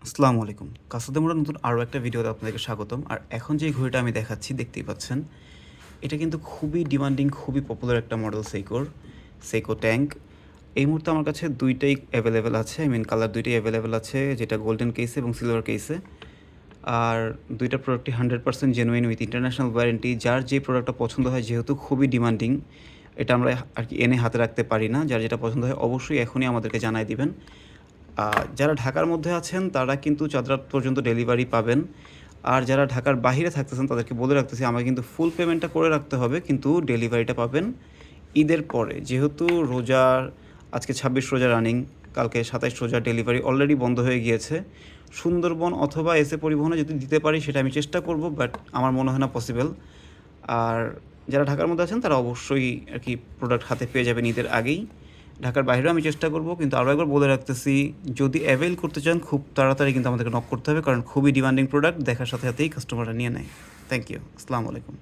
আসসালামু আলাইকুম। কাসাতে মোড়ার নতুন আরও একটা ভিডিওতে আপনাদেরকে স্বাগতম। আর এখন যে ঘড়িটা আমি দেখাচ্ছি দেখতেই পাচ্ছেন, এটা কিন্তু খুবই ডিমান্ডিং, খুবই পপুলার একটা মডেল সেইকো ট্যাঙ্ক। এই মুহূর্তে আমার কাছে ২ টাই অ্যাভেলেবেল আছে। কালার ২ টাই অ্যাভেলেবেল আছে, যেটা গোল্ডেন কেসে এবং সিলভার কেসে। আর ২ টা প্রোডাক্টই 100% জেনুইন উইথ ইন্টারন্যাশনাল ওয়ারেন্টি। যার যে প্রোডাক্টটা পছন্দ হয়, যেহেতু খুবই ডিমান্ডিং, এটা আমরা আরকি এনে হাতে রাখতে পারি না। যার যেটা পছন্দ হয় অবশ্যই এখনই আমাদেরকে জানায় দিবেন। যারা ঢাকার মধ্যে আছেন তারা কিন্তু চাঁদরাত পর্যন্ত ডেলিভারি পাবেন। আর যারা ঢাকার বাহিরে থাকতেছেন তাদেরকে বলে রাখতেছি, আমাকে কিন্তু ফুল পেমেন্টটা করে রাখতে হবে, কিন্তু ডেলিভারিটা পাবেন ঈদের পরে। যেহেতু আজকে ২৬ রোজা রানিং, কালকে ২৭ রোজা, ডেলিভারি অলরেডি বন্ধ হয়ে গিয়েছে। সুন্দরবন অথবা এসএ পরিবহনে যদি দিতে পারি সেটা আমি চেষ্টা করব, বাট আমার মনে হয় না পসিবল। আর যারা ঢাকার মধ্যে আছেন তারা অবশ্যই আরকি প্রোডাক্ট হাতে পেয়ে যাবেন ঈদের আগেই। ঢাকার বাইরেও আমি চেষ্টা করব, কিন্তু আরও একবার বলে রাখতেছি, যদি অ্যাভেল করতে চান খুব তাড়াতাড়ি কিন্তু আমাদেরকে নক করতে হবে, কারণ খুবই ডিমান্ডিং প্রোডাক্ট, দেখার সাথে সাথেই কাস্টমাররা নিয়ে নেয়। Thank you. আসসালামু আলাইকুম।